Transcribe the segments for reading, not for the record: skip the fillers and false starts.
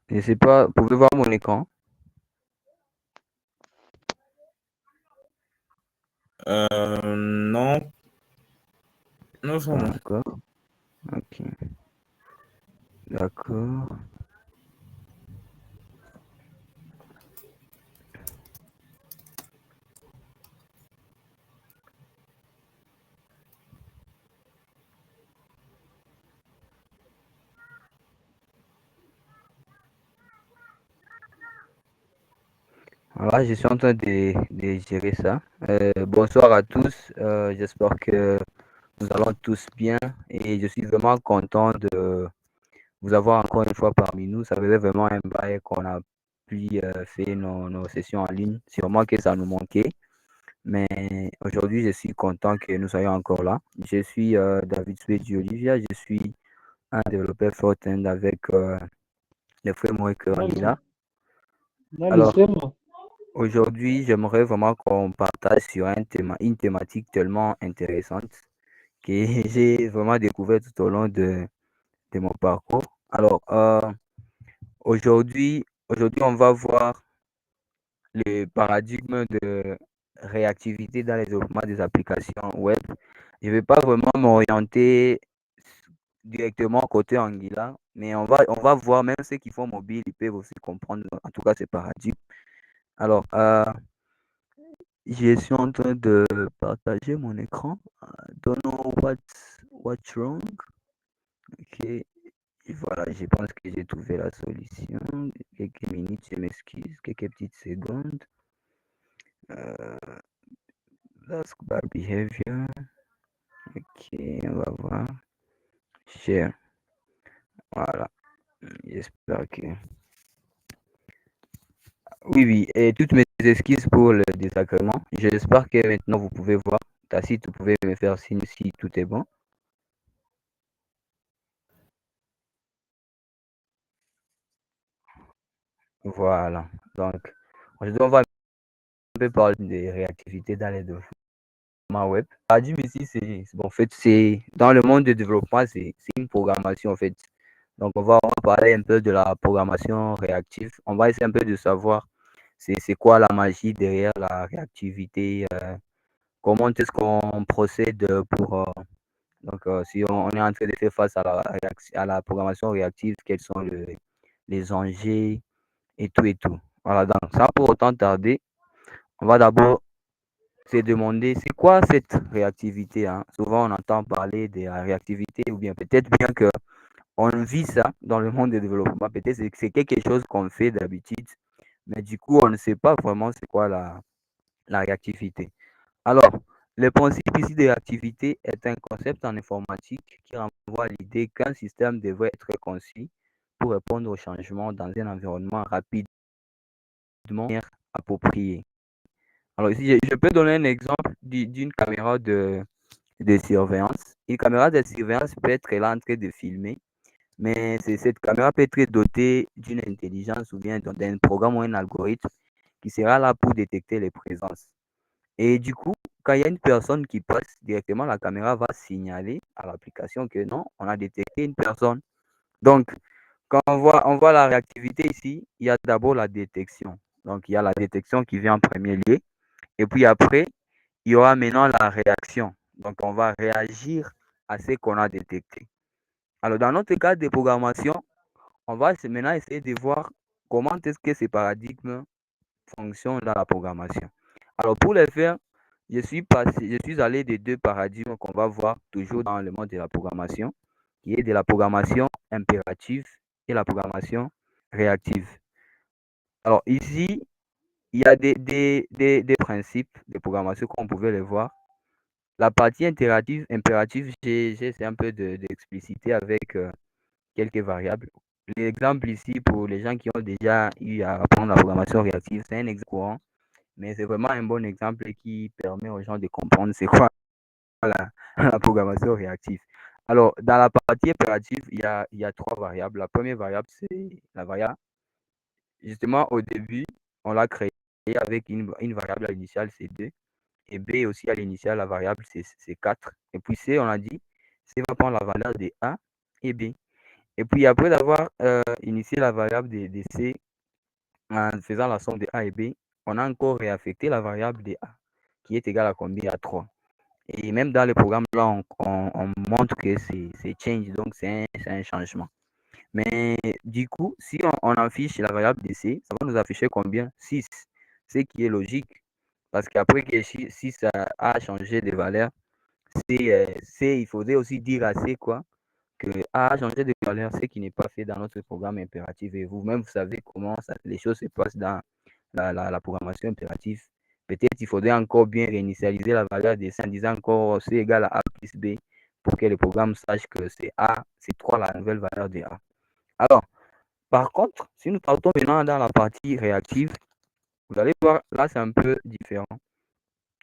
Je sais pas, vous pouvez voir mon écran? Non, non Pas vraiment. encore. Ok, d'accord. Voilà, je suis en train de gérer ça. Bonsoir à tous. J'espère que nous allons tous bien et je suis vraiment content de vous avoir encore une fois parmi nous. Ça faisait vraiment un bail qu'on a pu faire nos sessions en ligne. Sûrement que ça nous manquait, mais aujourd'hui, je suis content que nous soyons encore là. Je suis David Swedi Olivia. Je suis un développeur front-end avec le framework Dans Angular. le Alors, thème, aujourd'hui, j'aimerais vraiment qu'on partage sur une thématique tellement intéressante que j'ai vraiment découvert tout au long de mon parcours. Alors, aujourd'hui, on va voir le paradigme de réactivité dans les développements des applications web. Je ne vais pas vraiment m'orienter directement côté Angular, mais on va voir même ceux qui font mobile, ils peuvent aussi comprendre, en tout cas, ce paradigme. Alors, je suis en train de partager mon écran. Don't know what's wrong. Ok, et voilà, je pense que j'ai trouvé la solution. Quelques minutes, je m'excuse, quelques petites secondes. Euh, That's bad behavior. Ok, on va voir. Share. Voilà, j'espère que. Oui, oui, et toutes mes excuses pour le désagrément. J'espère que maintenant vous pouvez voir. Tacite, vous pouvez me faire signe si tout est bon. Voilà. Donc, aujourd'hui, on va un peu parler des réactivités dans les développements web. Paradigme ici, bon, en fait, c'est dans le monde du développement, c'est une programmation en fait. Donc, on va parler un peu de la programmation réactive. On va essayer un peu de savoir c'est quoi la magie derrière la réactivité, comment est-ce qu'on procède pour donc, si on est en train de faire face à la programmation réactive, quels sont les enjeux et tout et tout. Voilà, donc sans pour autant tarder, on va d'abord se demander c'est quoi cette réactivité, hein? Souvent, on entend parler de la réactivité ou bien peut-être bien que on vit ça dans le monde du développement. Peut-être que c'est quelque chose qu'on fait d'habitude, mais du coup, on ne sait pas vraiment c'est quoi la réactivité. Alors, le principe ici de réactivité est un concept en informatique qui renvoie à l'idée qu'un système devrait être conçu pour répondre aux changements dans un environnement rapidement approprié. Alors ici, je peux donner un exemple d'une caméra de surveillance. Une caméra de surveillance peut être là en train de filmer, mais cette caméra peut être dotée d'une intelligence ou bien d'un programme ou un algorithme qui sera là pour détecter les présences. Et du coup, quand il y a une personne qui passe directement, la caméra va signaler à l'application que non, on a détecté une personne. Donc, quand on voit la réactivité ici, il y a d'abord la détection. Donc, il y a la détection qui vient en premier lieu. Et puis après, il y aura maintenant la réaction. Donc, on va réagir à ce qu'on a détecté. Alors, dans notre cas de programmation, on va maintenant essayer de voir comment est-ce que ces paradigmes fonctionnent dans la programmation. Alors, pour le faire, je suis allé des deux paradigmes qu'on va voir toujours dans le monde de la programmation, qui est de la programmation impérative et la programmation réactive. Alors, ici, il y a des principes de programmation comme vous pouvez les voir. La partie impérative, j'ai essayé un peu d'expliciter avec quelques variables. L'exemple ici, pour les gens qui ont déjà eu à apprendre la programmation réactive, c'est un exemple courant, mais c'est vraiment un bon exemple qui permet aux gens de comprendre c'est quoi la, la programmation réactive. Alors, dans la partie impérative, il y a trois variables. La première variable, c'est la variable. Justement, au début, on l'a créée avec une variable initiale, c'est 2. Et B aussi, à l'initiale, la variable, c'est 4. Et puis C, on a dit, C va prendre la valeur de A et B. Et puis après avoir initié la variable de C en faisant la somme de A et B, on a encore réaffecté la variable de A qui est égale à combien? À 3. Et même dans le programme, là, on montre que c'est change, donc c'est un changement. Mais du coup, si on affiche la variable de C, ça va nous afficher combien? 6. Ce qui est logique. Parce qu'après que 6 a changé de valeur, il faudrait aussi dire à C quoi, que A a changé de valeur, ce qui n'est pas fait dans notre programme impératif. Et vous-même, vous savez comment les choses se passent dans la programmation impérative. Peut-être il faudrait encore bien réinitialiser la valeur de C en disant encore C égale à A plus B pour que le programme sache que c'est A, c'est 3 la nouvelle valeur de A. Alors, par contre, si nous partons maintenant dans la partie réactive, vous allez voir, là, c'est un peu différent.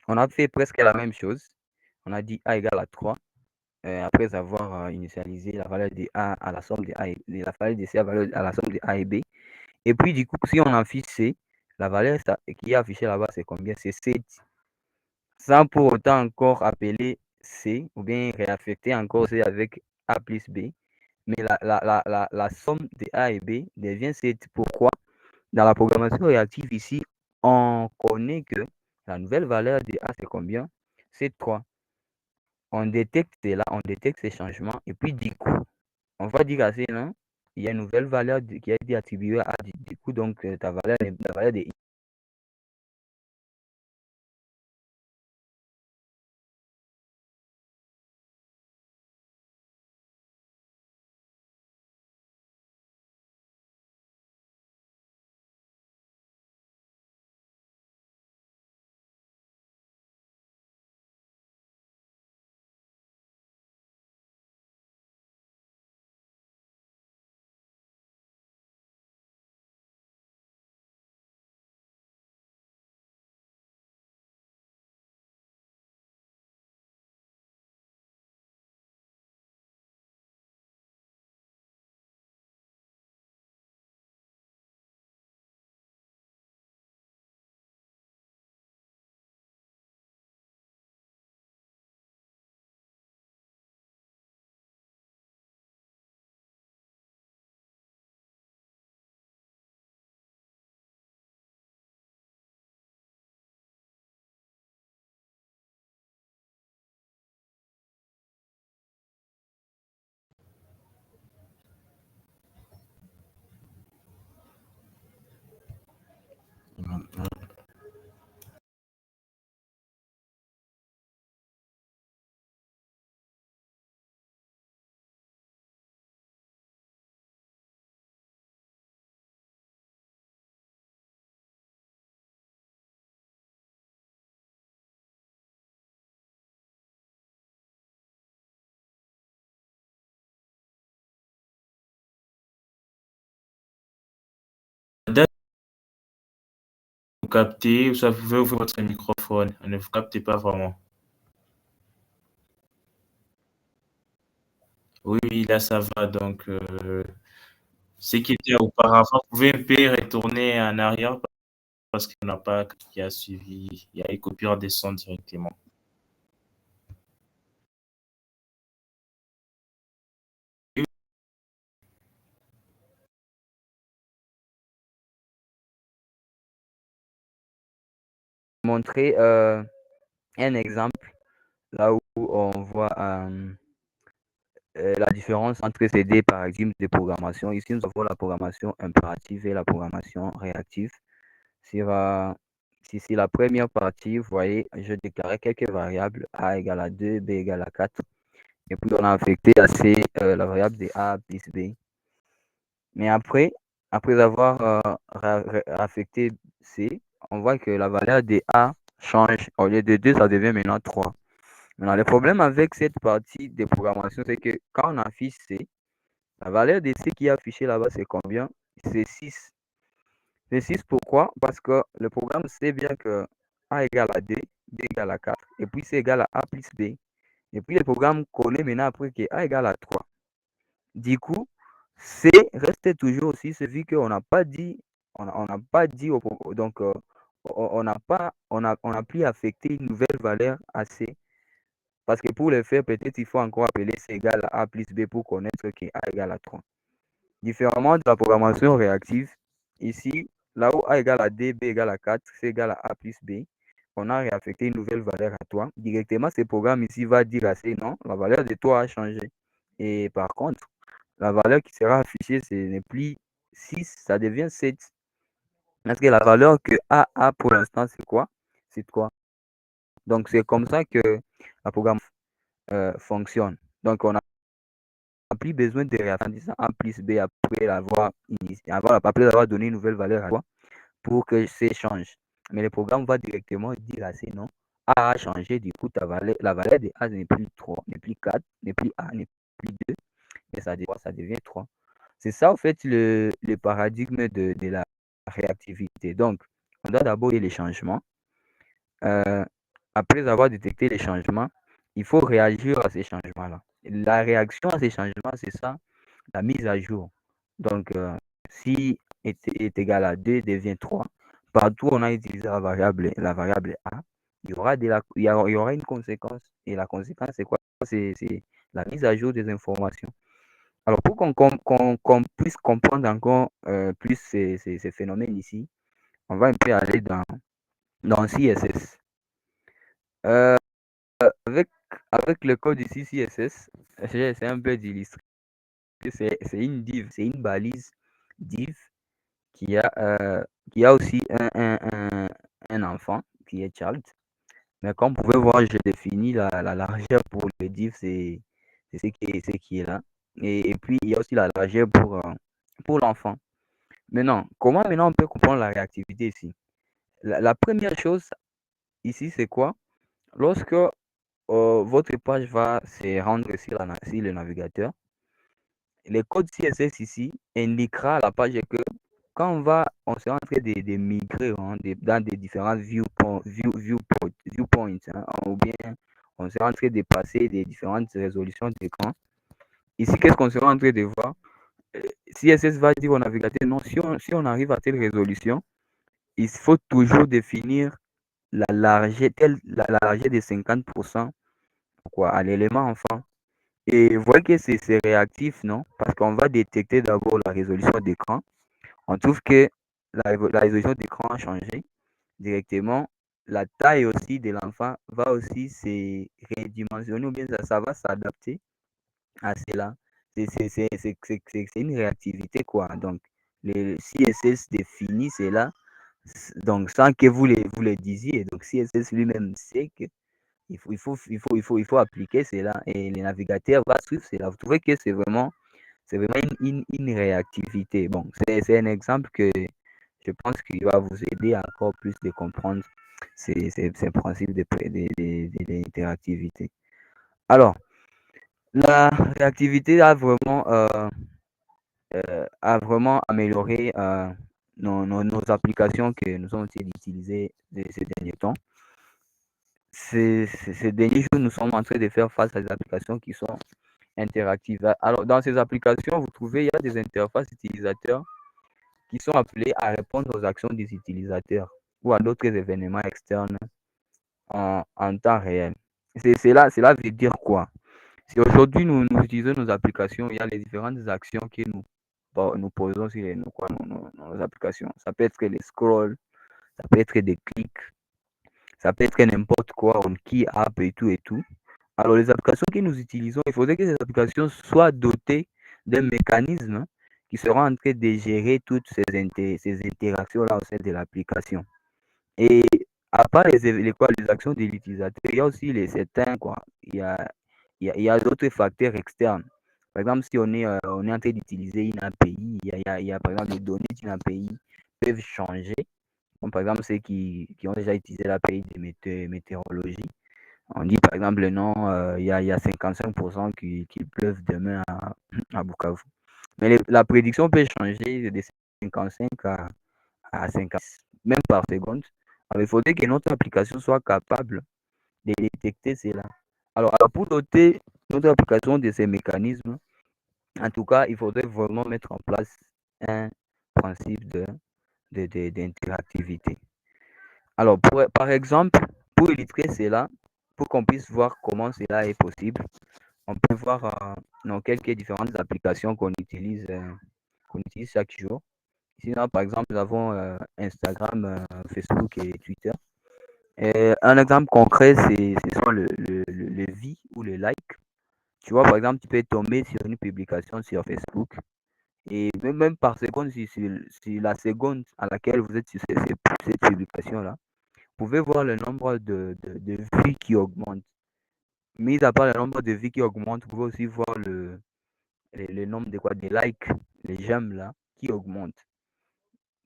On a fait presque la même chose. On a dit A égale à 3, après avoir initialisé la valeur de A à la somme de A et la valeur de C à la somme de A et B. Et puis, du coup, si on affiche C, la valeur qui est affichée là-bas, c'est combien? C'est 7. Sans pour autant encore appeler C ou bien réaffecter encore C avec A plus B. Mais la somme de A et B devient 7. Pourquoi? Dans la programmation réactive ici, on connaît que la nouvelle valeur de A, c'est combien? C'est 3. On détecte cela, on détecte ces changements, et puis du coup, on va dire à C, non? Il y a une nouvelle valeur qui a été attribuée à A, du coup, donc la valeur de I. Vous captez, ou ça pouvez ouvrir votre microphone. Ne vous captez pas vraiment. Oui, oui, là ça va. Donc, ce qui était auparavant, vous pouvez un peu retourner en arrière parce qu'il n'y en a pas qui a suivi. Il y a une coupure des sons directement. Oui, Montrer un exemple là où on voit la différence entre ces deux paradigmes de programmation. Ici, nous avons la programmation impérative et la programmation réactive. Sur, si la première partie, vous voyez, je déclarais quelques variables, A égale à 2, B égale à 4. Et puis, on a affecté à C la variable de A plus B. Mais après avoir affecté C, on voit que la valeur de A change. Au lieu de 2, ça devient maintenant 3. Maintenant, le problème avec cette partie de programmation, c'est que quand on affiche C, la valeur de C qui est affichée là-bas, c'est combien? C'est 6. C'est 6 pourquoi? Parce que le programme sait bien que A égale à 2, B égale à 4, et puis C égale à A plus B. Et puis le programme connaît maintenant après que A égale à 3. Du coup, C reste toujours aussi celui qu'on n'a pas dit, on n'a pas dit, donc on n'a pas, on a plus affecté une nouvelle valeur à C. Parce que pour le faire, peut-être il faut encore appeler C égale à A plus B pour connaître que A égale à 3. Différemment de la programmation réactive, ici, là où A égale à D, B égale à 4, C égale à A plus B, on a réaffecté une nouvelle valeur à toi. Directement, ce programme ici va dire à C, non, la valeur de toi a changé. Et par contre, la valeur qui sera affichée, ce n'est plus 6, ça devient 7. Parce que la valeur que A a pour l'instant, c'est quoi? C'est 3. Donc, c'est comme ça que la programme fonctionne. Donc, on n'a plus besoin de réaffecter A plus B après avoir donné une nouvelle valeur à toi pour que C change. Mais le programme va directement dire à C, non, A a changé, du coup, la valeur de A n'est plus 3, n'est plus 4, n'est plus A, n'est plus 2, mais ça devient 3. C'est ça, en fait, le paradigme de la réactivité. Donc, on doit d'abord les changements. Euh, Après avoir détecté les changements, il faut réagir à ces changements-là. La réaction à ces changements, c'est ça, la mise à jour. Donc, si est égal à 2 devient 3, partout où on a utilisé la variable A, il y aura une conséquence. Et la conséquence, c'est quoi? C'est la mise à jour des informations. Alors, pour qu'on puisse comprendre encore plus ces phénomènes ici, on va un peu aller dans CSS. Euh, avec, avec le code ici CSS, j'essaie un peu d'illustrer. C'est une div, c'est une balise div qui a, euh, qui a aussi un enfant qui est child. Mais comme vous pouvez voir, j'ai défini la largeur pour le div, c'est ce qui est là. Et puis, il y a aussi la largeur pour l'enfant. Maintenant, comment maintenant on peut comprendre la réactivité ici? La première chose ici, c'est quoi? Lorsque votre page va se rendre sur le navigateur, le code CSS ici indiquera à la page que quand on sera en train de migrer dans des différents viewpoints, hein, ou bien on sera en train de passer des différentes résolutions d'écran. Ici, qu'est-ce qu'on sera en train de voir? CSS va dire au navigateur, non, si on arrive à telle résolution, il faut toujours définir la largeur de 50% quoi, à l'élément enfant. Et vous voyez que c'est réactif, non? Parce qu'on va détecter d'abord la résolution d'écran. On trouve que la résolution d'écran a changé directement. La taille aussi de l'enfant va aussi se redimensionner ou bien ça va s'adapter à cela. C'est une réactivité, quoi. Donc, le CSS définit cela, donc sans que vous le disiez. Donc, CSS lui-même sait que il faut appliquer cela et le navigateur va suivre cela. Vous trouvez que c'est vraiment une réactivité. Bon, c'est un exemple que je pense qu'il va vous aider à encore plus de comprendre ces principes d'interactivité. Alors, la réactivité a vraiment amélioré nos applications que nous sommes utilisées ces derniers temps. Ces derniers jours, nous sommes en train de faire face à des applications qui sont interactives. Alors, dans ces applications, vous trouvez, il y a des interfaces utilisateurs qui sont appelées à répondre aux actions des utilisateurs ou à d'autres événements externes en temps réel. Cela veut dire quoi? Si aujourd'hui nous utilisons nos applications, il y a les différentes actions que nous posons sur nos applications. Ça peut être les scrolls, ça peut être des clics, ça peut être n'importe quoi, on key app et tout et tout. Alors, les applications que nous utilisons, il faudrait que ces applications soient dotées d'un mécanisme qui sera en train de gérer toutes ces interactions-là au sein de l'application. Et à part les actions de l'utilisateur, il y a aussi certains, quoi. Il y a d'autres facteurs externes. Par exemple, si on est en train d'utiliser une API, il y a par exemple les données d'une API peuvent changer. Comme par exemple, ceux qui ont déjà utilisé l'API de météorologie. On dit par exemple, non, il y a 55% qu'il pleuve demain à Bukavu. Mais la prédiction peut changer de 55 à 50, même par seconde. Alors, il faudrait que notre application soit capable de détecter cela. Alors pour doter notre application de ces mécanismes, en tout cas, il faudrait vraiment mettre en place un principe d'interactivité. Alors, par exemple, pour illustrer cela, pour qu'on puisse voir comment cela est possible, on peut voir dans quelques différentes applications qu'on utilise qu'on utilise chaque jour. Ici, là, par exemple, nous avons Instagram, Facebook et Twitter. Et un exemple concret, ce sont le vie ou le like. Tu vois, par exemple, tu peux tomber sur une publication sur Facebook et même par seconde, si la seconde à laquelle vous êtes sur cette publication-là, vous pouvez voir le nombre de vues qui augmente. Mis à part le nombre de vues qui augmente, vous pouvez aussi voir le nombre de quoi, des likes, les j'aime là, qui augmente.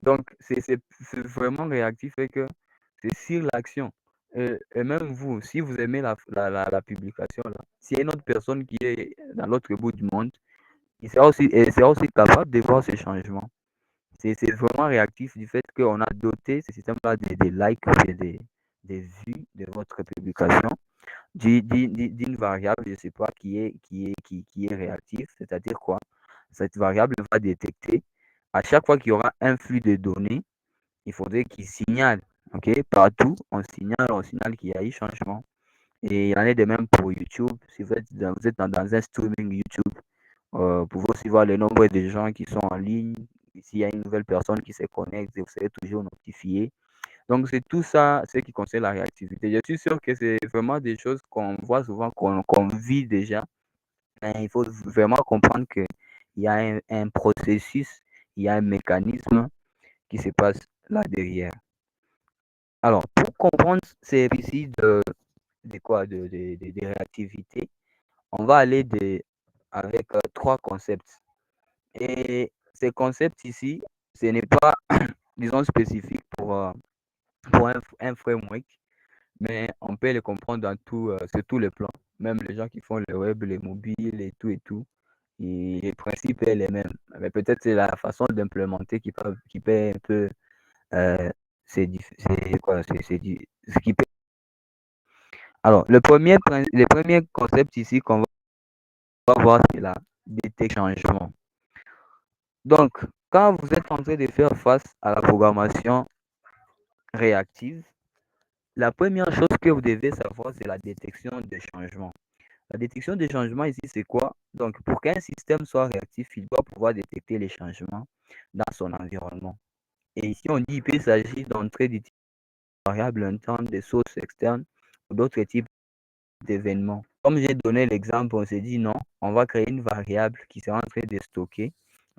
Donc, c'est vraiment réactif et que c'est sur l'action. Et même vous, si vous aimez la publication là, s'il y a une autre personne qui est dans l'autre bout du monde, il sera aussi capable de voir ces changements. C'est vraiment réactif du fait qu'on a doté ce système-là des likes et des vues de votre publication d'une variable, je ne sais pas, qui est réactive, c'est-à-dire quoi? Cette variable va détecter à chaque fois qu'il y aura un flux de données, il faudrait qu'il signale, ok? Partout, on signale qu'il y a eu changement. Et il y en a de même pour YouTube. Si vous êtes dans un streaming YouTube, vous pouvez aussi voir le nombre de gens qui sont en ligne. S'il y a une nouvelle personne qui se connecte, vous serez toujours notifié. Donc, c'est tout ça, ce qui concerne la réactivité. Je suis sûr que c'est vraiment des choses qu'on voit souvent, qu'on vit déjà. Mais il faut vraiment comprendre qu'il y a un processus, il y a un mécanisme qui se passe là derrière. Alors, pour comprendre ces récits de quoi, de réactivité, on va aller avec trois concepts. Et ces concepts ici, ce n'est pas, disons, spécifique pour un framework, mais on peut les comprendre sur tous les plans. Même les gens qui font le web, les mobiles et tout. Et les principes sont les mêmes. Mais peut-être c'est la façon d'implémenter qui peut un peu. euh, c'est quoi? Ce qui peut. Alors, le premier concept ici qu'on va voir, c'est la détection de changement. Donc, quand vous êtes en train de faire face à la programmation réactive, la première chose que vous devez savoir, c'est la détection de changement. La détection des changements ici, c'est quoi? Donc, pour qu'un système soit réactif, il doit pouvoir détecter les changements dans son environnement. Et ici, on dit qu'il peut s'agir d'entrée de variables internes, des sources externes ou d'autres types d'événements. Comme j'ai donné l'exemple, on s'est dit non, on va créer une variable qui sera en train de stocker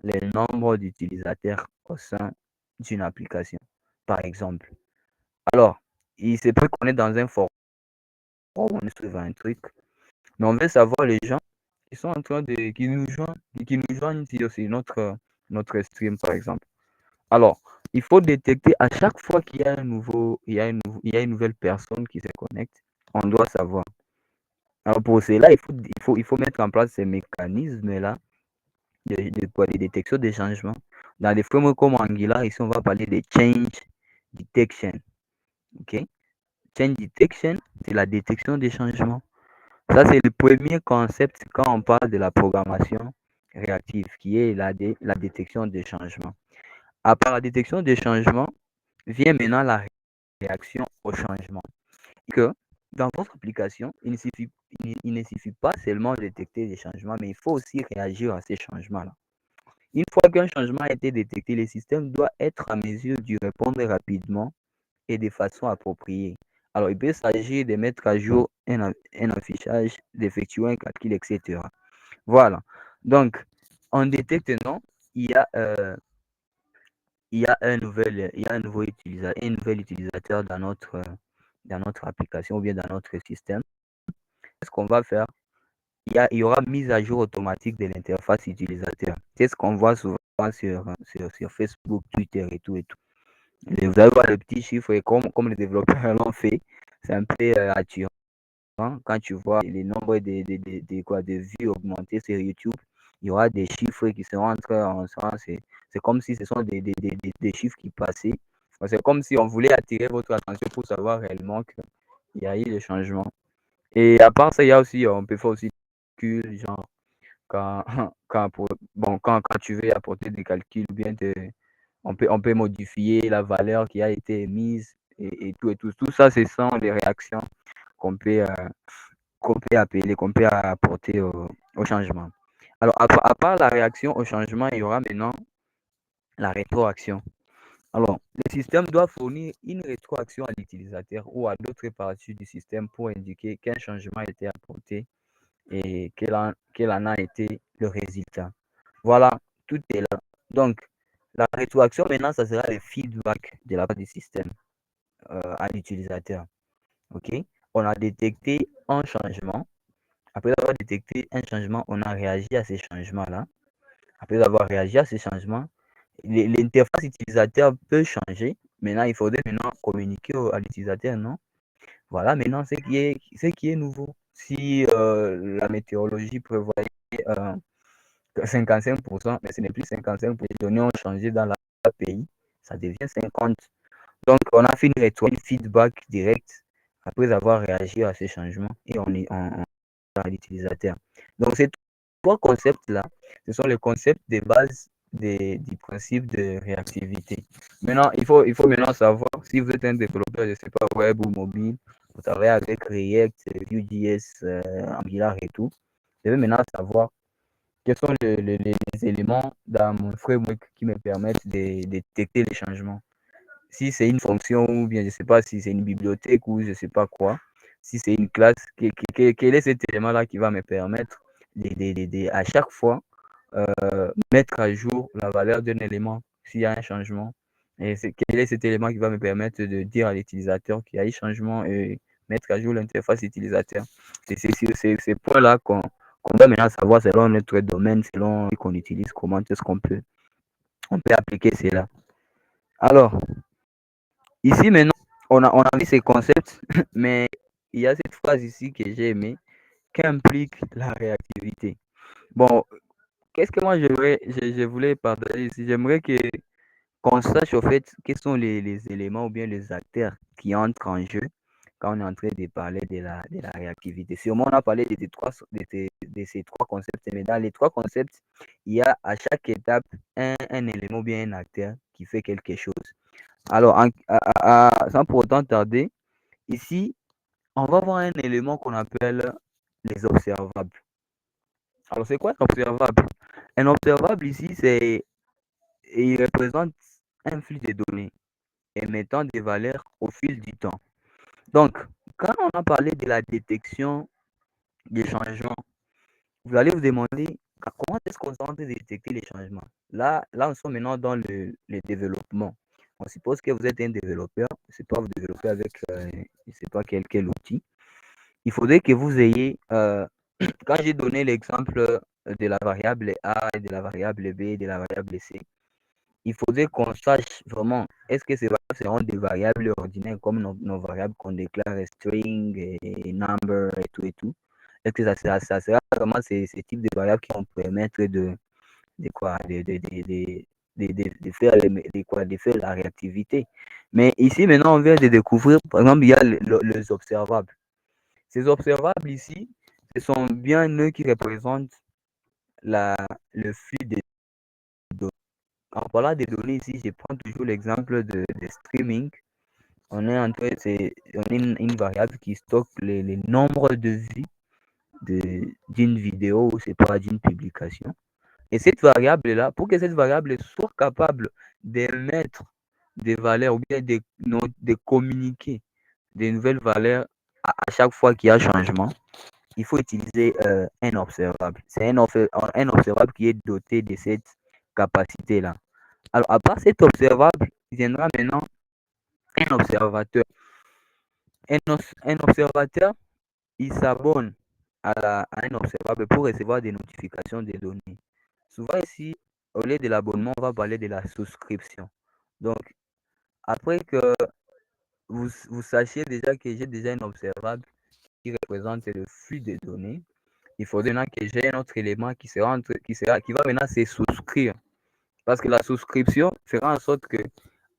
les nombres d'utilisateurs au sein d'une application, par exemple. Alors, il se peut qu'on est dans un forum, on est sur un truc, mais on veut savoir les gens qui sont en train qui nous joignent sur notre stream, par exemple. Alors, il faut détecter à chaque fois qu'il y a il y a une nouvelle personne qui se connecte, on doit savoir. Alors, pour cela, il faut mettre en place ces mécanismes-là de détection des changements. Dans des frameworks comme Angular, ici, on va parler de change detection. OK? Change detection, c'est la détection des changements. Ça, c'est le premier concept quand on parle de la programmation réactive, qui est la détection des changements. Après la détection des changements, vient maintenant la réaction au changement. Que dans votre application, il ne suffit pas seulement de détecter des changements, mais il faut aussi réagir à ces changements-là. Une fois qu'un changement a été détecté, le système doit être en mesure de répondre rapidement et de façon appropriée. Alors, il peut s'agir de mettre à jour un affichage, d'effectuer un calcul, etc. Voilà. Donc, on détecte, non, il y a, il y a un nouvel utilisateur dans notre application ou bien dans notre système. Qu'est-ce qu'on va faire? Il y aura mise à jour automatique de l'interface utilisateur. C'est ce qu'on voit souvent sur Facebook, Twitter et tout et tout. Et vous allez voir le petit chiffre et comme les développeurs l'ont fait, c'est un peu attirant quand tu vois les nombres de vues augmenter sur YouTube. Il y aura des chiffres qui seront entrés en sens. C'est comme si ce sont des chiffres qui passaient. C'est comme si on voulait attirer votre attention pour savoir réellement qu'il y a eu des changements. Et à part ça, il y a aussi, on peut faire aussi des calculs, genre, quand, quand tu veux apporter des calculs, bien on peut modifier la valeur qui a été émise et tout et tout. Tout ça, ce sont des réactions qu'on peut, euh, qu'on peut apporter au changement. Alors, à part la réaction au changement, il y aura maintenant la rétroaction. Alors, le système doit fournir une rétroaction à l'utilisateur ou à d'autres parties du système pour indiquer qu'un changement a été apporté et quel en a été le résultat. Voilà, tout est là. Donc, la rétroaction, maintenant, ça sera le feedback de la part du système à l'utilisateur. OK? On a détecté un changement. Après avoir détecté un changement, on a réagi à ces changements-là. Après avoir réagi à ces changements, l'interface utilisateur peut changer. Maintenant, il faudrait maintenant communiquer à l'utilisateur, non? Voilà maintenant ce qui est nouveau. Si la météorologie prévoyait euh, 55%, mais ce n'est plus 55%, les données ont changé dans le pays, ça devient 50. Donc, on a fait une feedback direct après avoir réagi à ces changements et on à l'utilisateur. Donc, ces trois concepts-là, ce sont les concepts de base du principe de réactivité. Maintenant, il faut maintenant savoir si vous êtes un développeur, je ne sais pas, web ou mobile, vous travaillez avec React, Vue.js, Angular et tout. Je vais maintenant savoir quels sont les éléments dans mon framework qui me permettent de détecter les changements. Si c'est une fonction ou bien je ne sais pas si c'est une bibliothèque ou je ne sais pas quoi, si c'est une classe, quel est cet élément-là qui va me permettre à chaque fois mettre à jour la valeur d'un élément s'il y a un changement. Et quel est cet élément qui va me permettre de dire à l'utilisateur qu'il y a eu changement et mettre à jour l'interface utilisateur. C'est ces points-là qu'on doit maintenant savoir selon notre domaine, selon ce qu'on utilise, comment est-ce on peut appliquer cela. Alors, ici maintenant, on a vu ces concepts, mais il y a cette phrase ici que j'ai aimée, qu'implique la réactivité. Bon, qu'est-ce que moi je voulais partager ici? J'aimerais qu'on sache au fait quels sont les éléments ou bien les acteurs qui entrent en jeu quand on est en train de parler de la réactivité. Sûrement, on a parlé de ces trois concepts, mais dans les trois concepts, il y a à chaque étape un élément ou bien un acteur qui fait quelque chose. Alors, sans pour autant tarder, ici, on va voir un élément qu'on appelle les observables. Alors, c'est quoi un observable? Un observable ici, il représente un flux de données émettant des valeurs au fil du temps. Donc, quand on a parlé de la détection des changements, vous allez vous demander comment est-ce qu'on est en train de détecter les changements. Là, nous sommes maintenant dans le développement. On suppose que vous êtes un développeur, je ne sais pas, vous développez avec, je ne sais pas quel outil. Il faudrait que vous ayez, quand j'ai donné l'exemple de la variable A, de la variable B, de la variable C, il faudrait qu'on sache vraiment, est-ce que ces variables seront des variables ordinaires comme nos variables qu'on déclare string et number et tout et tout. Est-ce que ça sera vraiment ces types de variables qui vont permettre de quoi, de faire, de faire la réactivité. Mais ici, maintenant, on vient de découvrir, par exemple, il y a les observables. Ces observables ici, ce sont bien eux qui représentent le flux des données. En parlant des données ici, je prends toujours l'exemple de streaming. On est une variable qui stocke les nombres de vues d'une vidéo ou c'est pas d'une publication. Et cette variable-là, pour que cette variable soit capable d'émettre des valeurs ou bien de communiquer des nouvelles valeurs à chaque fois qu'il y a changement, il faut utiliser un observable. C'est un observable qui est doté de cette capacité-là. Alors, à part cet observable, il viendra maintenant un observateur. Un observateur, il s'abonne à un observable pour recevoir des notifications des données. Souvent ici, au lieu de l'abonnement, on va parler de la souscription. Donc, après que vous sachiez déjà que j'ai déjà un observable qui représente le flux de données, il faudrait maintenant que j'ai un autre élément qui va maintenant se souscrire. Parce que la souscription fera en sorte que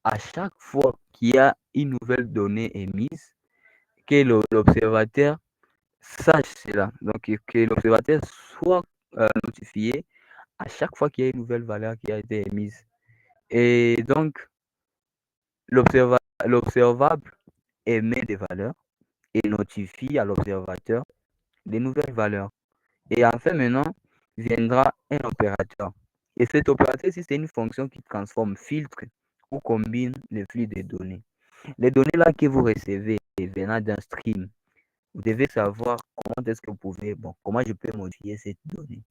à chaque fois qu'il y a une nouvelle donnée émise, que l'observateur sache cela. Donc, que l'observateur soit notifié à chaque fois qu'il y a une nouvelle valeur qui a été émise. Et donc, l'observable émet des valeurs et notifie à l'observateur des nouvelles valeurs. Et enfin, maintenant, viendra un opérateur. Et cet opérateur ici, c'est une fonction qui transforme, filtre ou combine les flux de données. Les données là que vous recevez venant d'un stream, vous devez savoir comment est-ce que vous pouvez, comment je peux modifier cette donnée,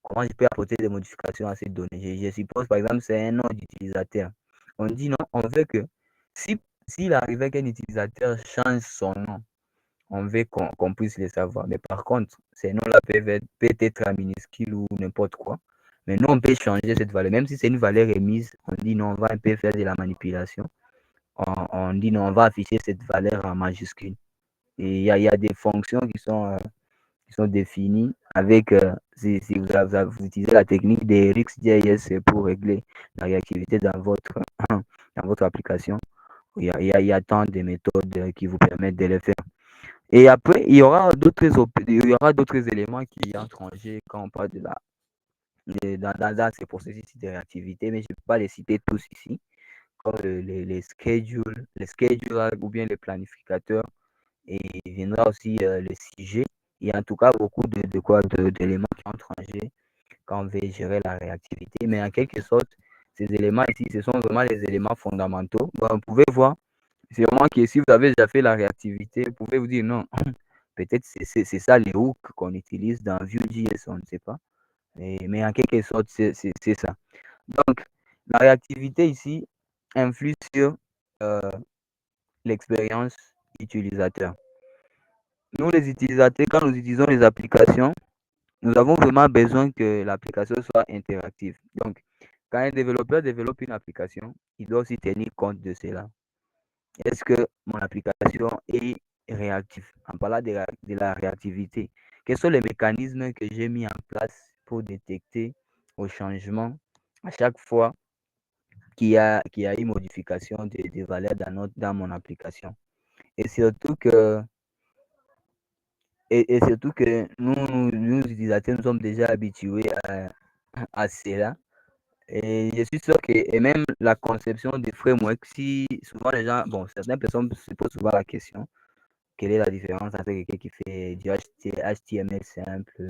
comment je peux apporter des modifications à cette donnée. Je suppose, par exemple, c'est un nom d'utilisateur. On dit non, on veut que s'il arrivait qu'un utilisateur change son nom, on veut qu'on puisse le savoir. Mais par contre, ces noms-là peuvent être minuscules ou n'importe quoi. Mais nous, on peut changer cette valeur. Même si c'est une valeur émise, on dit non, on va un peu faire de la manipulation. On dit non, on va afficher cette valeur en majuscule. Et il y a des fonctions qui sont définies avec, si vous utilisez la technique des RxJS pour régler la réactivité dans votre application, il y a tant de méthodes qui vous permettent de le faire. Et après, il y aura d'autres éléments qui entrent en jeu quand on parle dans ces processus de réactivité, mais je ne peux pas les citer tous ici, comme les schedules ou bien les planificateurs, et il viendra aussi le sujet, et en tout cas beaucoup d'éléments qui entrent en jeu quand on veut gérer la réactivité, mais en quelque sorte, ces éléments ici, ce sont vraiment les éléments fondamentaux. Bon, vous pouvez voir, c'est vraiment que si vous avez déjà fait la réactivité, vous pouvez vous dire non, peut-être c'est ça les hooks qu'on utilise dans Vue.js, on ne sait pas. Mais en quelque sorte, c'est ça. Donc, la réactivité ici influe sur euh, l'expérience utilisateur. Nous, les utilisateurs, quand nous utilisons les applications, nous avons vraiment besoin que l'application soit interactive. Donc, quand un développeur développe une application, il doit aussi tenir compte de cela. Est-ce que mon application est réactive? En parlant de la réactivité, quels sont les mécanismes que j'ai mis en place pour détecter au changement à chaque fois qu'il y a une modification des valeurs dans mon application? Et surtout que, et surtout que nous, utilisateurs, nous sommes déjà habitués à cela. Et je suis sûr que et même la conception des frameworks, si souvent les gens, certaines personnes se posent souvent la question, quelle est la différence entre quelqu'un qui fait du HTML simple,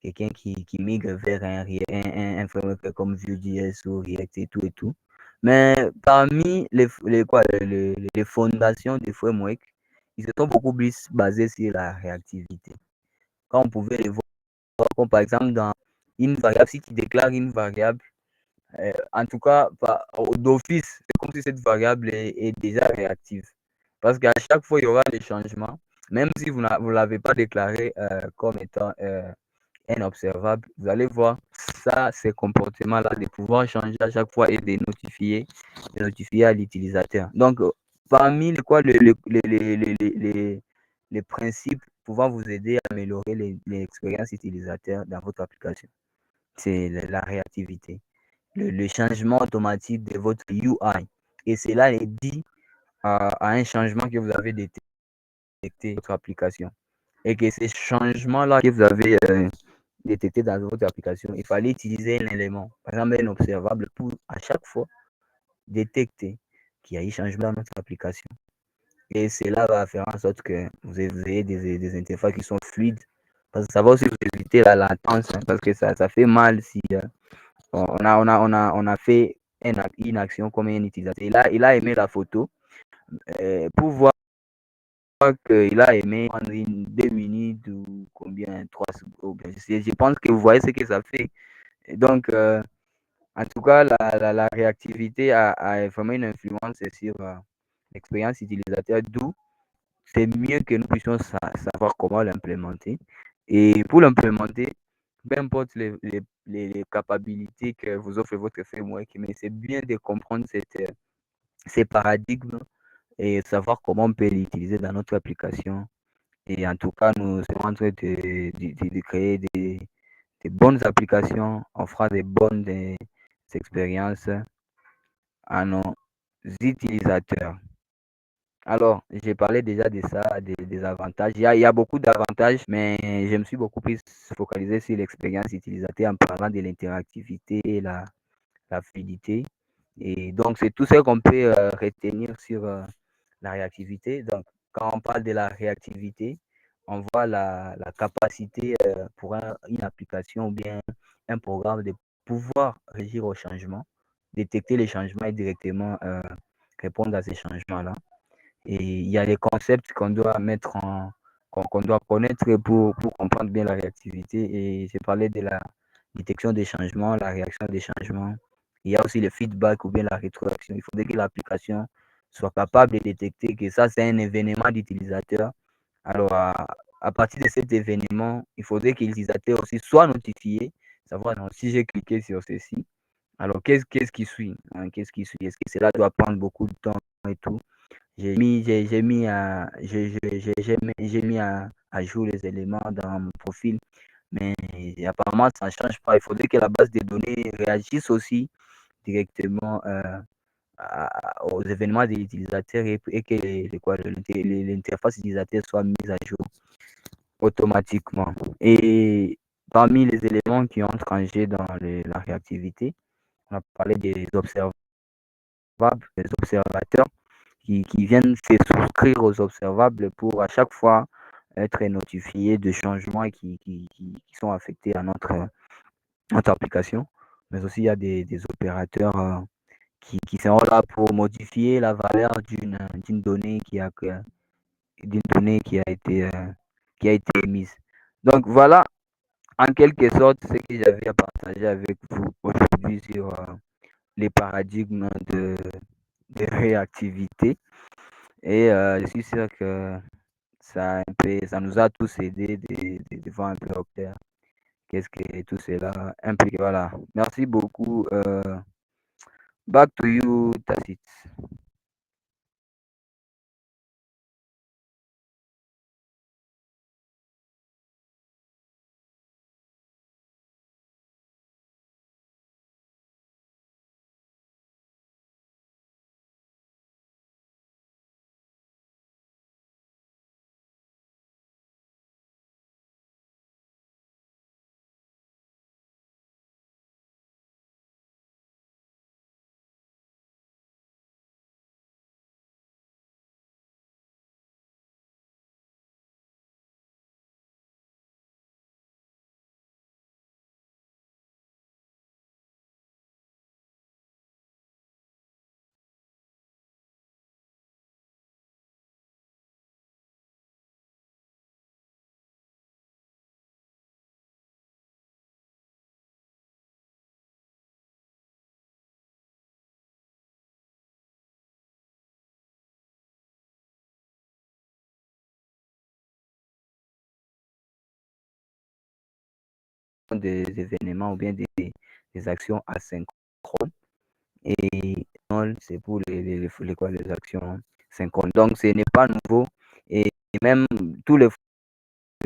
quelqu'un qui migre vers un framework comme Vue.js ou React et tout et tout. Mais parmi les fondations des frameworks, ils se sont beaucoup plus basés sur la réactivité. Quand on pouvait les voir, comme par exemple dans une variable, si tu déclares une variable, en tout cas, d'office, c'est comme si cette variable est déjà réactive. Parce qu'à chaque fois, il y aura des changements, même si vous ne l'avez pas déclaré comme étant un observable, vous allez voir ça, ces comportements-là, de pouvoir changer à chaque fois et de notifier à l'utilisateur. Donc, parmi les principes pouvant vous aider à améliorer l'expérience utilisateur dans votre application, c'est la réactivité, le changement automatique de votre UI. Et cela est dit à un changement que vous avez détecté dans votre application. Et que ces changements-là que vous avez détectés dans votre application, il fallait utiliser un élément, par exemple un observable, pour à chaque fois détecter qu'il y a eu changement dans notre application. Et cela va faire en sorte que vous ayez des interfaces qui sont fluides. Parce que ça va aussi vous éviter la latence, parce que ça fait mal si on a fait une action comme un utilisateur. Il a aimé la photo. Pour voir qu'il a aimé prendre 2 minutes ou combien, 3 secondes. Je pense que vous voyez ce que ça fait. Et donc, en tout cas, la réactivité a vraiment une influence sur l'expérience utilisateur, d'où c'est mieux que nous puissions savoir comment l'implémenter. Et pour l'implémenter, peu importe les capacités que vous offre votre framework, mais c'est bien de comprendre ces paradigmes et savoir comment on peut l'utiliser dans notre application. Et en tout cas, nous sommes en train de créer des bonnes applications, on fera des bonnes expériences à nos utilisateurs. Alors, j'ai parlé déjà de ça, des avantages. Il y a beaucoup d'avantages, mais je me suis beaucoup plus focalisé sur l'expérience utilisateur en parlant de l'interactivité et la fluidité. Et donc, c'est tout ce qu'on peut retenir sur la réactivité. Donc, quand on parle de la réactivité, on voit la capacité pour une application ou bien un programme de pouvoir réagir aux changements, détecter les changements et directement répondre à ces changements-là. Et il y a des concepts qu'on doit mettre qu'on doit connaître pour comprendre bien la réactivité. Et j'ai parlé de la détection des changements, la réaction des changements. Il y a aussi le feedback ou bien la rétroaction. Il faudrait que l'application soit capable de détecter que ça, c'est un événement d'utilisateur. Alors, à partir de cet événement, il faudrait que l'utilisateur aussi soit notifié, savoir non, si j'ai cliqué sur ceci. Alors, qu'est-ce qui suit, hein, qu'est-ce qui suit? Est-ce que cela doit prendre beaucoup de temps et tout? J'ai mis à jour les éléments dans mon profil, mais apparemment, ça ne change pas. Il faudrait que la base de données réagisse aussi directement aux événements des utilisateurs et que l'interface utilisateur soit mise à jour automatiquement. Et parmi les éléments qui ont changé dans la réactivité, on a parlé des observateurs qui viennent se souscrire aux observables pour à chaque fois être notifiés de changements qui sont affectés à notre application. Mais aussi, il y a des opérateurs qui sont là pour modifier la valeur d'une donnée qui a été émise. Donc voilà, en quelque sorte, ce que j'avais à partager avec vous aujourd'hui sur les paradigmes de réactivité. Et je suis sûr que ça nous a tous aidés de voir un peu au clair qu'est-ce que tout cela implique. Voilà. Merci beaucoup. Back to you, Tacit. Des événements ou bien des actions asynchrones. Et c'est pour les actions synchrones. Donc, ce n'est pas nouveau. Et même tous les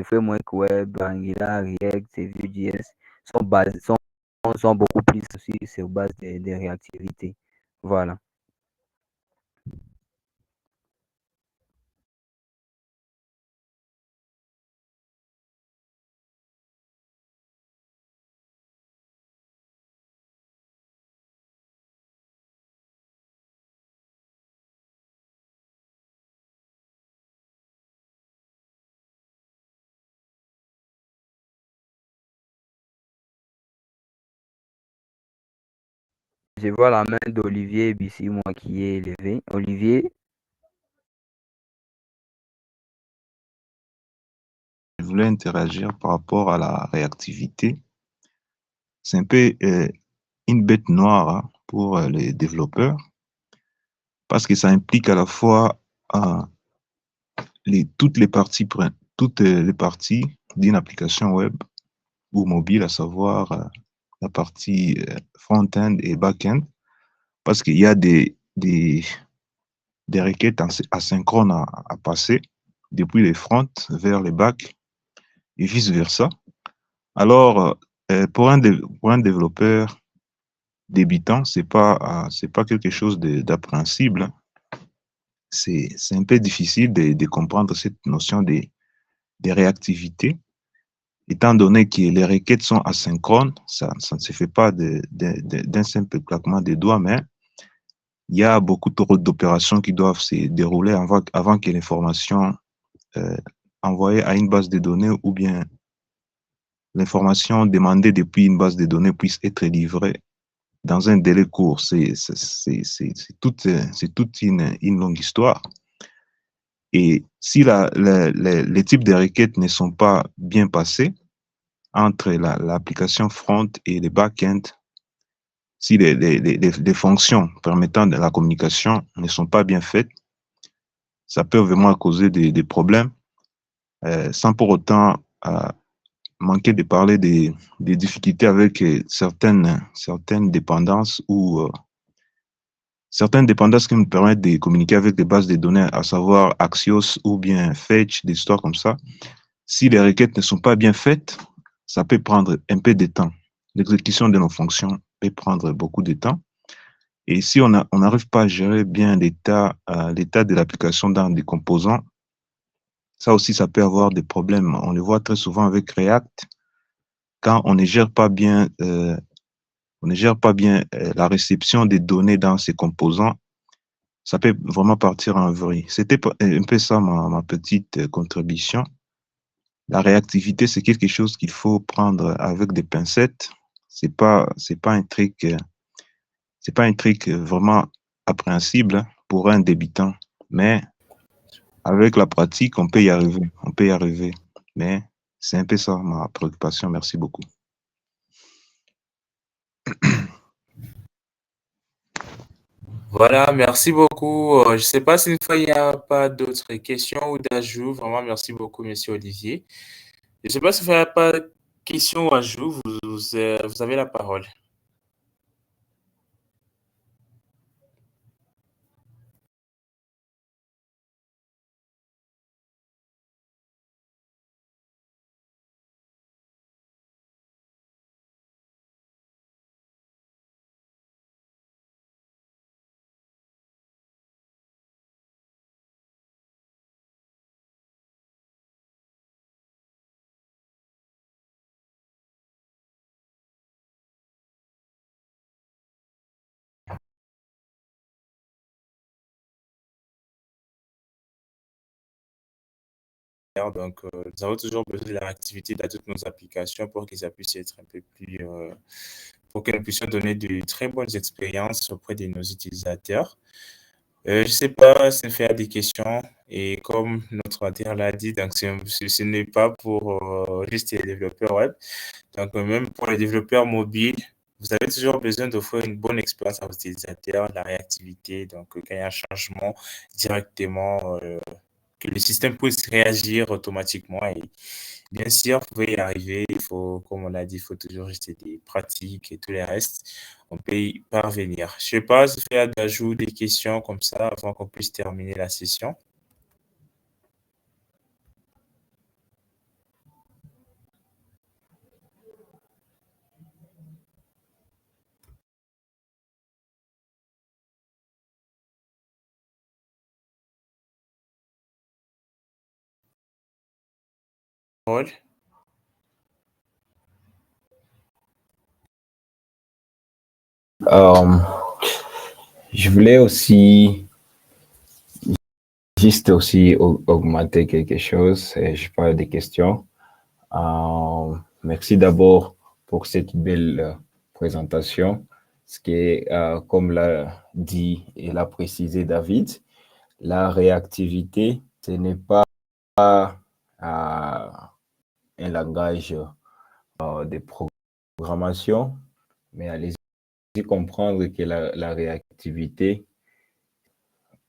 frameworks web, Angular, React et Vue.js sont beaucoup plus aussi sur base des réactivités. Voilà. Je vois la main d'Olivier Bissi, moi qui est élevé. Olivier, Je voulais interagir par rapport à la réactivité. C'est un peu une bête noire hein, pour les développeurs parce que ça implique à la fois toutes les parties d'une application web ou mobile, à savoir la partie front-end et back-end, parce qu'il y a des requêtes asynchrones à passer depuis les fronts vers les backs et vice-versa. Alors, pour un développeur débutant, c'est pas quelque chose d'appréhensible. C'est un peu difficile de comprendre cette notion de réactivité, étant donné que les requêtes sont asynchrones, ça ne se fait pas d'un simple claquement des doigts, mais il y a beaucoup d'opérations qui doivent se dérouler avant que l'information envoyée à une base de données ou bien l'information demandée depuis une base de données puisse être livrée dans un délai court. C'est toute une longue histoire. Et si les types de requêtes ne sont pas bien passés entre l'application front et le back-end, si les fonctions permettant de la communication ne sont pas bien faites, ça peut vraiment causer des problèmes, sans pour autant manquer de parler des difficultés avec certaines dépendances ou certaines dépendances qui nous permettent de communiquer avec des bases de données, à savoir Axios ou bien Fetch, des histoires comme ça. Si les requêtes ne sont pas bien faites, ça peut prendre un peu de temps. L'exécution de nos fonctions peut prendre beaucoup de temps. Et si on n'arrive pas à gérer bien l'état de l'application dans des composants, ça aussi, ça peut avoir des problèmes. On le voit très souvent avec React. Quand on ne gère pas bien, la réception des données dans ces composants, ça peut vraiment partir en vrille. C'était un peu ça ma petite contribution. La réactivité, c'est quelque chose qu'il faut prendre avec des pincettes. C'est pas un truc, vraiment appréhensible pour un débutant. Mais avec la pratique, on peut y arriver. On peut y arriver. Mais c'est un peu ça ma préoccupation. Merci beaucoup. Voilà, merci beaucoup. Je ne sais pas si une fois il n'y a pas d'autres questions ou d'ajouts. Vraiment, merci beaucoup, Monsieur Olivier. Je ne sais pas si il n'y a pas de questions ou ajouts. Vous avez la parole. Donc, nous avons toujours besoin de la réactivité dans toutes nos applications pour que ça puisse être un peu plus, pour que nous puissions donner de très bonnes expériences auprès de nos utilisateurs. Je ne sais pas si faire des questions et comme notre auditeur l'a dit, donc ce n'est pas pour juste les développeurs web. Donc, même pour les développeurs mobiles, vous avez toujours besoin d'offrir une bonne expérience à vos utilisateurs, la réactivité. Donc, quand il y a un changement directement, que le système puisse réagir automatiquement. Et bien sûr, vous pouvez y arriver. Il faut, comme on l'a dit, il faut toujours juste des pratiques et tout le reste. On peut y parvenir. Je ne sais pas si faire d'ajout des questions comme ça avant qu'on puisse terminer la session. Paul? Je voulais aussi juste aussi augmenter quelque chose. Je parle des questions. Merci d'abord pour cette belle présentation. Ce qui est, comme l'a dit et l'a précisé David, la réactivité, ce n'est pas un langage de programmation, mais allez-y comprendre que la réactivité,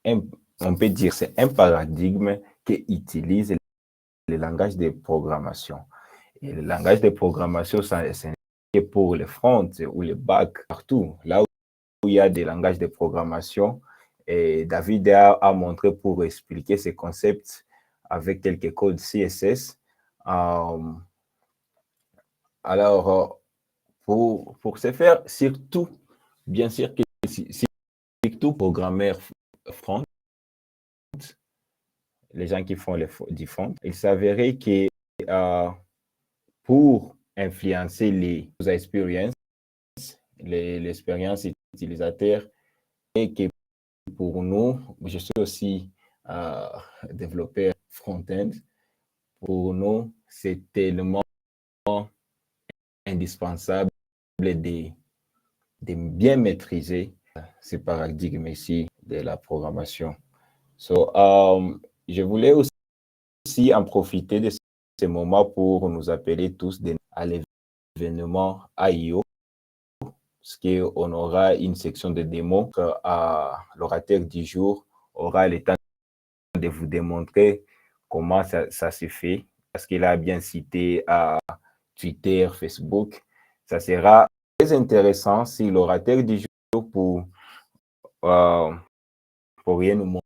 on peut dire, c'est un paradigme qui utilise le langage de programmation. Et le langage de programmation, c'est pour les fronts ou les backs, partout. Là où il y a des langages de programmation, et David a montré pour expliquer ces concepts avec quelques codes CSS. Alors, pour ce faire, surtout, bien sûr que surtout programmeurs front, les gens qui font du front, il s'avérait que pour influencer les expériences, l'expérience utilisateur, et que pour nous, je suis aussi développeur front-end, pour nous, c'est tellement indispensable de bien maîtriser ces paradigmes ici de la programmation. Je voulais aussi en profiter de ce moment pour nous appeler tous à l'événement AIO, parce qu'on aura une section de démo. L'orateur du jour aura le temps de vous démontrer comment ça se fait, parce qu'il a bien cité Twitter, Facebook. Ça sera très intéressant si l'orateur du jour pourrait nous montrer.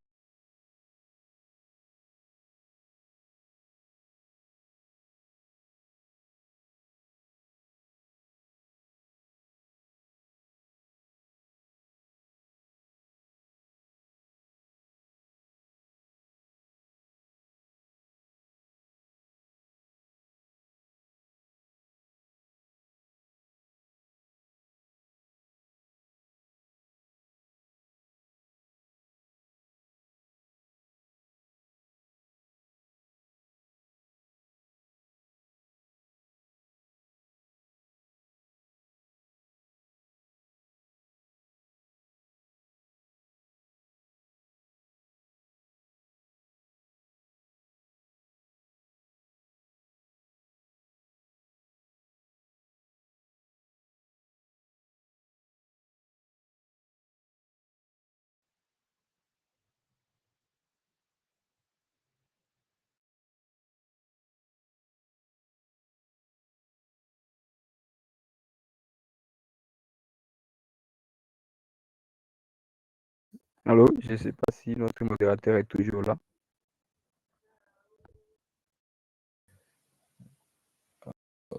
Allô, je ne sais pas si notre modérateur est toujours là.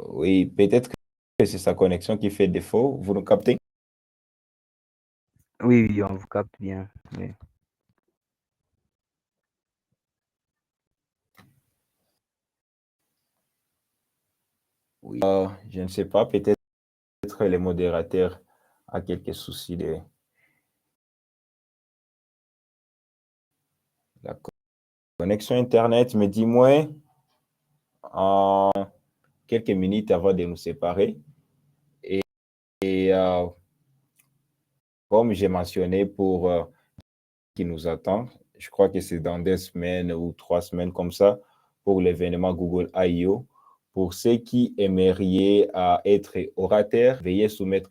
Oui, peut-être que c'est sa connexion qui fait défaut. Vous nous captez? Oui, oui, on vous capte bien. Oui. Oui. Je ne sais pas, peut-être le modérateur a quelques soucis de la connexion Internet, mais dis-moi, en quelques minutes avant de nous séparer, et comme j'ai mentionné pour qui nous attend, je crois que c'est dans 2 semaines ou 3 semaines comme ça, pour l'événement Google I.O. Pour ceux qui aimeriez être orateurs, veuillez soumettre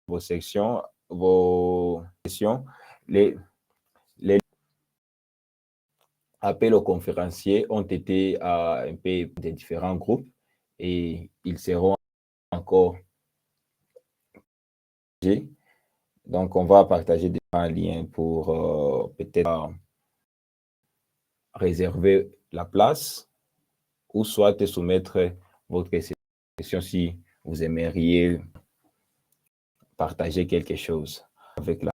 vos sections, vos questions. Les appels aux conférenciers ont été un peu des différents groupes et ils seront encore. Donc, on va partager des liens pour peut-être réserver la place ou soit soumettre votre question si vous aimeriez partager quelque chose avec la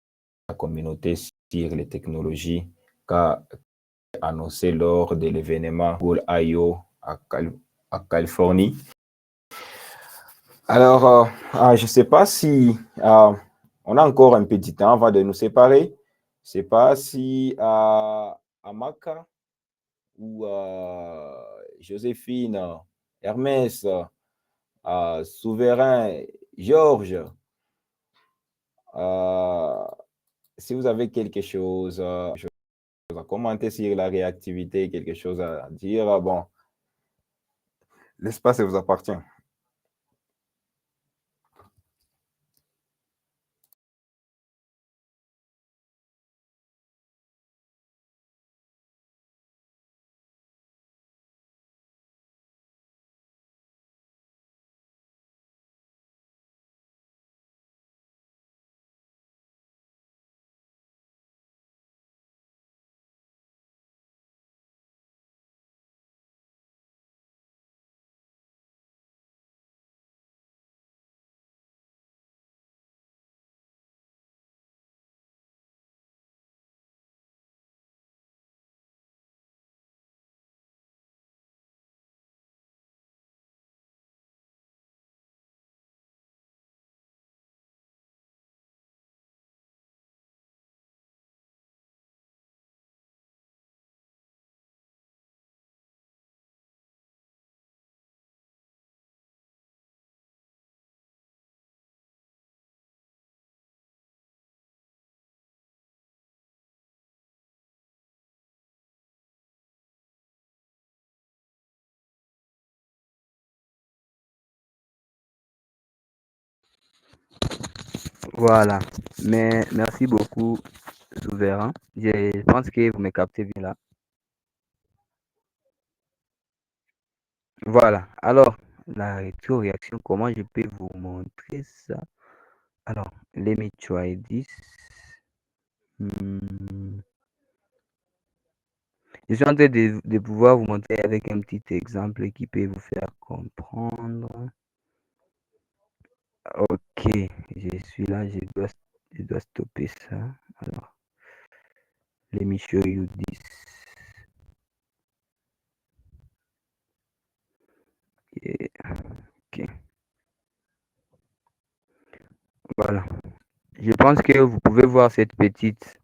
communauté sur les technologies qu'a annoncé lors de l'événement Google I.O. à Californie. Alors, je ne sais pas si on a encore un petit temps avant de nous séparer. Je ne sais pas si Amaka ou Joséphine, Hermès, Souverain, Georges, si vous avez quelque chose à commenter sur la réactivité, quelque chose à dire, bon, l'espace vous appartient. Voilà. Mais merci beaucoup, Souverain. Je pense que vous me captez bien là. Voilà. Alors, la rétro-réaction, comment je peux vous montrer ça? Alors, let me try this. Hmm. Je suis en train de pouvoir vous montrer avec un petit exemple qui peut vous faire comprendre. Ok, je suis là, je dois stopper ça. Alors, let me show you this. Yeah. Ok, voilà. Je pense que vous pouvez voir cette petite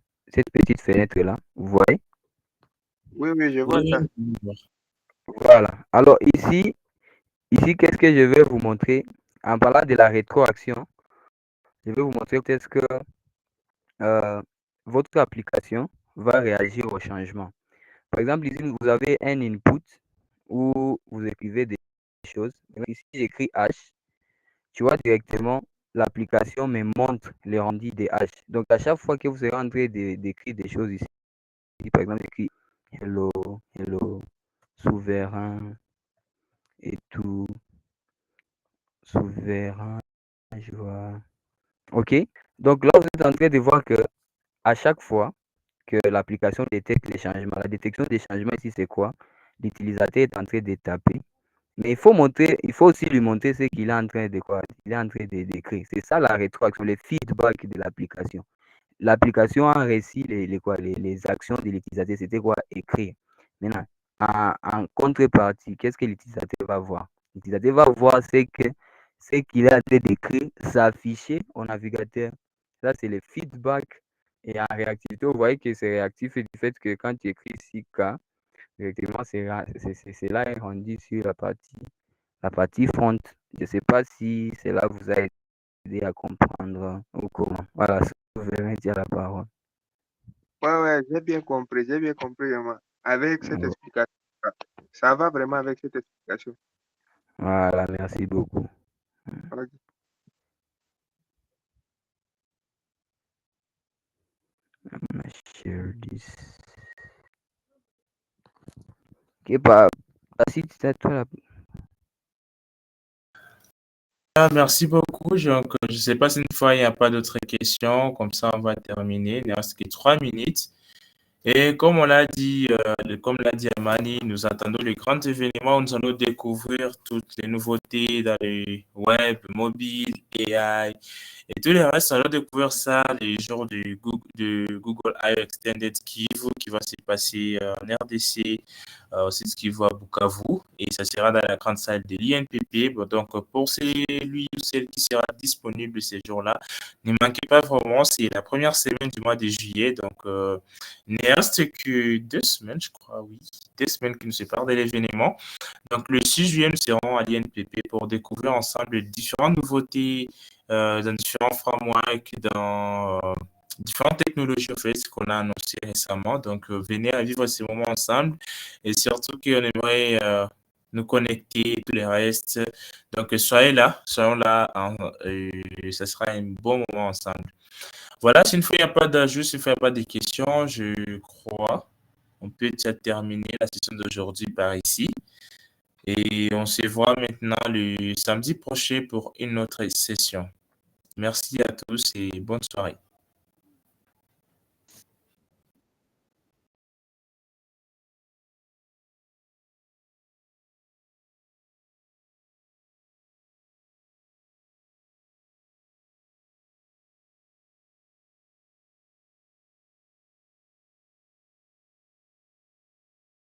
fenêtre-là. Vous voyez? Oui, oui, je vois ça. Oui. Voilà. Alors ici, qu'est-ce que je vais vous montrer? En parlant de la rétroaction, je vais vous montrer peut-être que votre application va réagir au changement. Par exemple, ici, vous avez un input où vous écrivez des choses. Ici, j'écris H. Tu vois directement, l'application me montre les rendus des H. Donc, à chaque fois que vous serez en train d'écrire des choses ici, par exemple, j'écris hello, hello, souverain et tout, souverain, je vois. OK? Donc là, vous êtes en train de voir que à chaque fois que l'application détecte les changements, la détection des changements ici, c'est quoi? L'utilisateur est en train de taper. Mais il faut aussi lui montrer ce qu'il est en train de quoi? Il est en train d'écrire. C'est ça la rétroaction, le feedback de l'application. L'application a réussi les actions de l'utilisateur. C'était quoi? Écrire. Maintenant, en contrepartie, qu'est-ce que l'utilisateur va voir? L'utilisateur va voir ce qu'il a d'écrire s'afficher au navigateur. Ça, c'est le feedback. Et en réactivité, vous voyez que c'est réactif et du fait que quand tu écris 6K, effectivement, c'est là est rendu sur la partie front. Je ne sais pas si cela vous a aidé à comprendre ou comment. Voilà, vous verrez dire la parole. Ouais, ouais, j'ai bien compris vraiment. Avec cette explication, ça va vraiment avec cette explication. Voilà, merci beaucoup. Ok. I'm gonna share this. Ok, bah, si tu as toi la... Ah, merci beaucoup. Donc, je ne sais pas si une fois il n'y a pas d'autres questions. Comme ça, on va terminer. Il ne reste que 3 minutes. Et comme on l'a dit, comme l'a dit Amani, nous attendons le grand événement où nous allons découvrir toutes les nouveautés dans le web, mobile, AI et tout le reste. Nous allons découvrir ça les jours de Google I/O Extended Kivu qui va se passer en RDC, aussi ce qui va à Bukavu. Et ça sera dans la grande salle de l'INPP. Bon, donc, pour celui ou celle qui sera disponible ces jours-là, ne manquez pas vraiment. C'est la première semaine du mois de juillet. Donc, il ne reste que 2 semaines, je crois, oui. 2 semaines qui nous séparent de l'événement. Donc, le 6 juillet, nous serons à l'INPP pour découvrir ensemble différentes nouveautés dans différents frameworks, dans différentes technologies, en fait, ce qu'on a annoncé récemment. Donc, venez à vivre ces moments ensemble. Et surtout qu'on aimerait nous connecter et tout le reste. Donc, soyons là. Ça sera un bon moment ensemble. Voilà, s'il n'y a pas d'ajout, s'il n'y a pas de questions, je crois on peut déjà terminer la session d'aujourd'hui par ici. Et on se voit maintenant le samedi prochain pour une autre session. Merci à tous et bonne soirée.